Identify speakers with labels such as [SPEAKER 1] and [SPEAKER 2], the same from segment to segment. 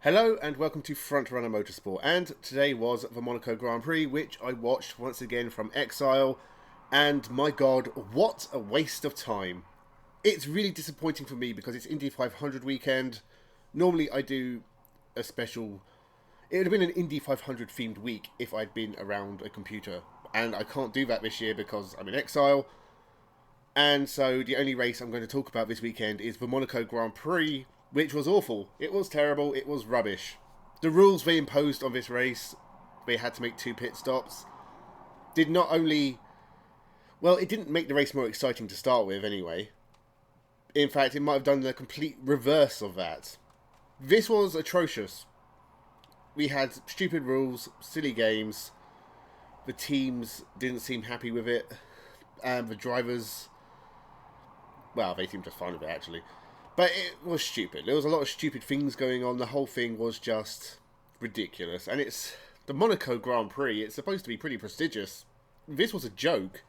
[SPEAKER 1] Hello and welcome to Frontrunner Motorsport, and today was the Monaco Grand Prix, which I watched once again from exile, and my god, what a waste of time. It's really disappointing for me because it's Indy 500 weekend. Normally I do a special, it would have been an Indy 500 themed week if I'd been around a computer, and I can't do that this year because I'm in exile, and so the only race I'm going to talk about this weekend is the Monaco Grand Prix, which was awful. It was terrible. It was rubbish. The rules they imposed on this race, they had to make 2 pit stops, did not only... Well, it didn't make the race more exciting to start with anyway. In fact, it might have done the complete reverse of that. This was atrocious. We had stupid rules, silly games. The teams didn't seem happy with it. And the drivers... Well, they seemed just fine with it, actually. But it was stupid. There was a lot of stupid things going on. The whole thing was just ridiculous. And it's the Monaco Grand Prix. It's supposed to be pretty prestigious. This was a joke.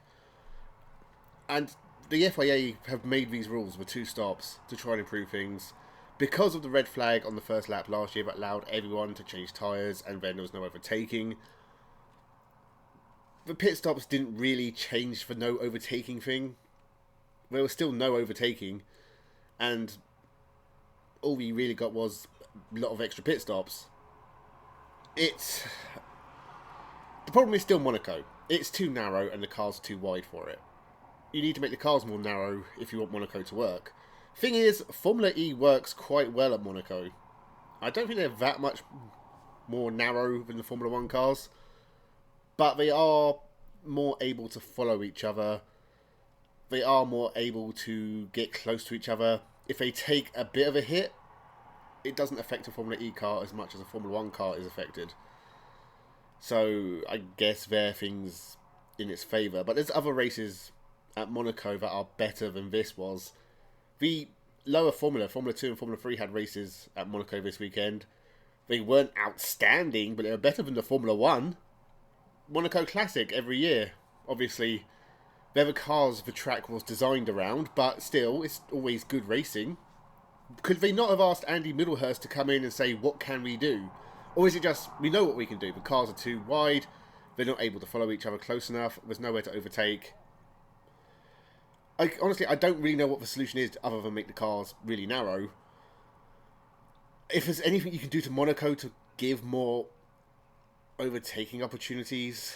[SPEAKER 1] And the FIA have made these rules with 2 stops to try and improve things. Because of the red flag on the first lap last year that allowed everyone to change tyres and then there was no overtaking. The pit stops didn't really change the no overtaking thing. There was still no overtaking. And all we really got was a lot of extra pit stops. The problem is still Monaco. It's too narrow and the car's too wide for it. You need to make the cars more narrow if you want Monaco to work. Thing is, Formula E works quite well at Monaco. I don't think they're that much more narrow than the Formula 1 cars. But they are more able to follow each other. They are more able to get close to each other. If they take a bit of a hit, it doesn't affect a Formula E car as much as a Formula 1 car is affected. So I guess there are things in its favour. But there's other races at Monaco that are better than this was. The lower Formula 2 and Formula 3 had races at Monaco this weekend. They weren't outstanding, but they were better than the Formula 1. Monaco Classic every year. Obviously, they're the cars the track was designed around, but still, it's always good racing. Could they not have asked Andy Middlehurst to come in and say, what can we do? Or is it just, we know what we can do, the cars are too wide, they're not able to follow each other close enough, there's nowhere to overtake. Honestly, I don't really know what the solution is other than make the cars really narrow. If there's anything you can do to Monaco to give more overtaking opportunities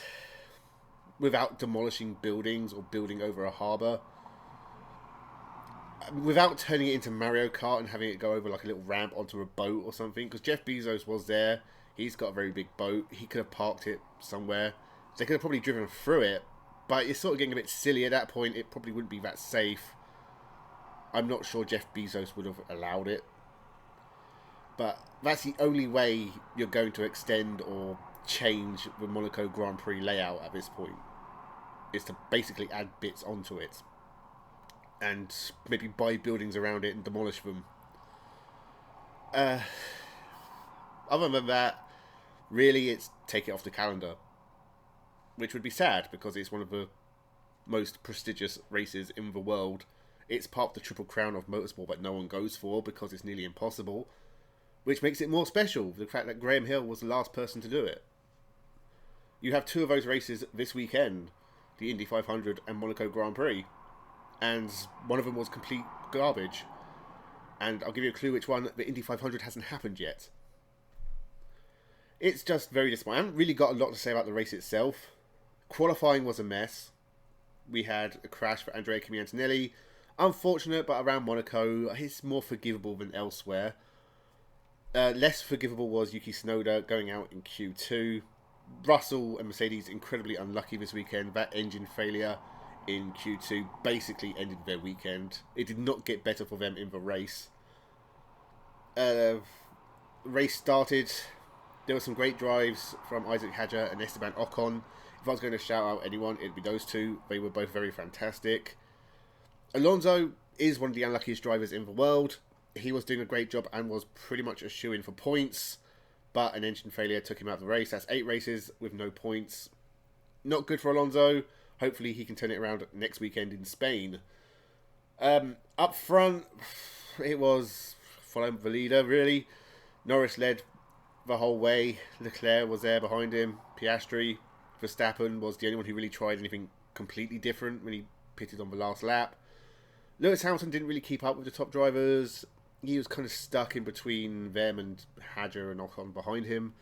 [SPEAKER 1] without demolishing buildings or building over a harbour, without turning it into Mario Kart and having it go over like a little ramp onto a boat or something, because Jeff Bezos was there, he's got a very big boat, he could have parked it somewhere, they could have probably driven through it, but it's sort of getting a bit silly at that point. It probably wouldn't be that safe. I'm not sure Jeff Bezos would have allowed it, but that's the only way you're going to extend or change the Monaco Grand Prix layout at this point, is to basically add bits onto it and maybe buy buildings around it and demolish them. Other than that, really it's take it off the calendar, which would be sad because it's one of the most prestigious races in the world. It's part of the Triple Crown of motorsport that no one goes for because it's nearly impossible, which makes it more special, the fact that Graham Hill was the last person to do it. You have 2 of those races this weekend, the Indy 500 and Monaco Grand Prix, and one of them was complete garbage. And I'll give you a clue which one. The Indy 500 hasn't happened yet. It's just very disappointing. I haven't really got a lot to say about the race itself. Qualifying was a mess. We had a crash for Andrea Kimi Antonelli. Unfortunate, but around Monaco, it's more forgivable than elsewhere. Less forgivable was Yuki Tsunoda going out in Q2. Russell and Mercedes incredibly unlucky this weekend. That engine failure in Q2 basically ended their weekend. It did not get better for them in the race. Race started. There were some great drives from Isaac Hadjar and Esteban Ocon. If I was going to shout out anyone, it'd be those 2. They were both very fantastic. Alonso is one of the unluckiest drivers in the world. He was doing a great job and was pretty much a shoo-in for points, but an engine failure took him out of the race. That's 8 races with no points. Not good for Alonso. Hopefully he can turn it around next weekend in Spain. Up front, it was follow the leader, really. Norris led the whole way. Leclerc was there behind him. Piastri, Verstappen was the only one who really tried anything completely different when he pitted on the last lap. Lewis Hamilton didn't really keep up with the top drivers. He was kind of stuck in between them and Hadjar and Ocon behind him.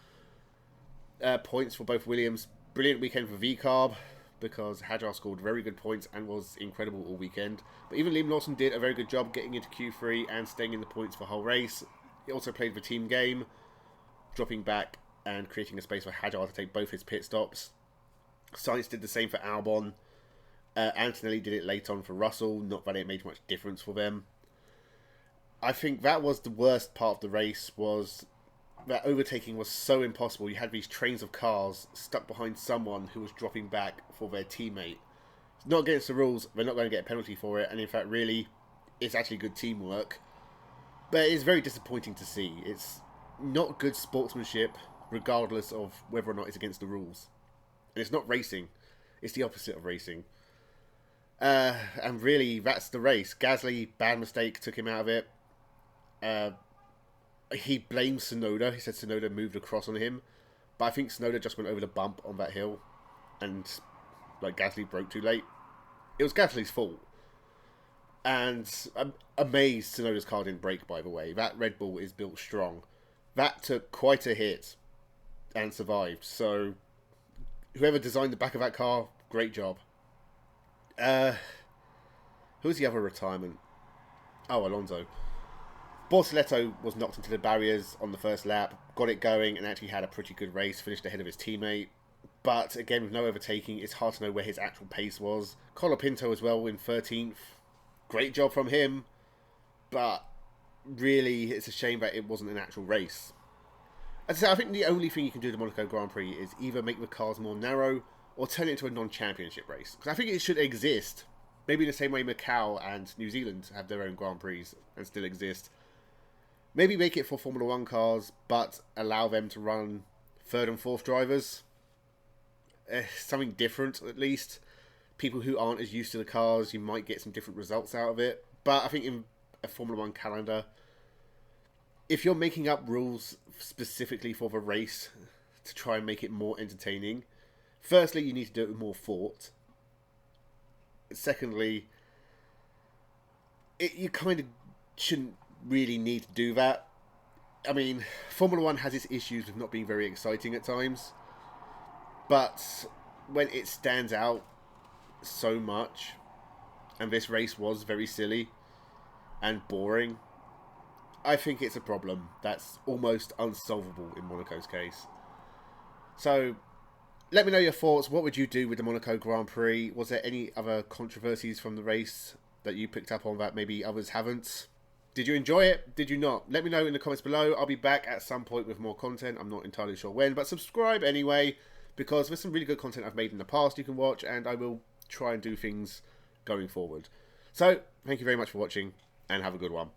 [SPEAKER 1] Points for both Williams. Brilliant weekend for VCarb because Hadjar scored very good points and was incredible all weekend. But even Liam Lawson did a very good job getting into Q3 and staying in the points for the whole race. He also played the team game, dropping back and creating a space for Hadjar to take both his pit stops. Sainz did the same for Albon. Antonelli did it late on for Russell. Not that it made much difference for them. I think that was the worst part of the race, was that overtaking was so impossible. You had these trains of cars stuck behind someone who was dropping back for their teammate. It's not against the rules. They're not going to get a penalty for it. And in fact, really, it's actually good teamwork. But it's very disappointing to see. It's not good sportsmanship, regardless of whether or not it's against the rules. And it's not racing. It's the opposite of racing. And really, that's the race. Gasly, bad mistake, took him out of it. He blamed Tsunoda. He said Tsunoda moved across on him. But I think Tsunoda just went over the bump on that hill. And Gasly broke too late. It was Gasly's fault. And I'm amazed Tsunoda's car didn't break, by the way. That Red Bull is built strong. That took quite a hit and survived. So whoever designed the back of that car, great job. Who's the other retirement? Oh, Alonso. Bortoleto was knocked into the barriers on the first lap, got it going, and actually had a pretty good race, finished ahead of his teammate. But again, with no overtaking, it's hard to know where his actual pace was. Colapinto as well in 13th. Great job from him, but really, it's a shame that it wasn't an actual race. As I say, I think the only thing you can do to the Monaco Grand Prix is either make the cars more narrow or turn it into a non-championship race. Because I think it should exist. Maybe in the same way Macau and New Zealand have their own Grand Prix and still exist. Maybe make it for Formula 1 cars, but allow them to run third and fourth drivers. Something different, at least. People who aren't as used to the cars, you might get some different results out of it. But I think in a Formula 1 calendar, if you're making up rules specifically for the race to try and make it more entertaining, firstly, you need to do it with more thought. Secondly, you kind of shouldn't really need to do that. I mean, Formula 1 has its issues with not being very exciting at times. But when it stands out so much, and this race was very silly and boring, I think it's a problem that's almost unsolvable in Monaco's case. So, let me know your thoughts. What would you do with the Monaco Grand Prix? Was there any other controversies from the race that you picked up on that maybe others haven't? Did you enjoy it? Did you not? Let me know in the comments below. I'll be back at some point with more content. I'm not entirely sure when, but subscribe anyway, because there's some really good content I've made in the past you can watch, and I will try and do things going forward. So, thank you very much for watching, and have a good one.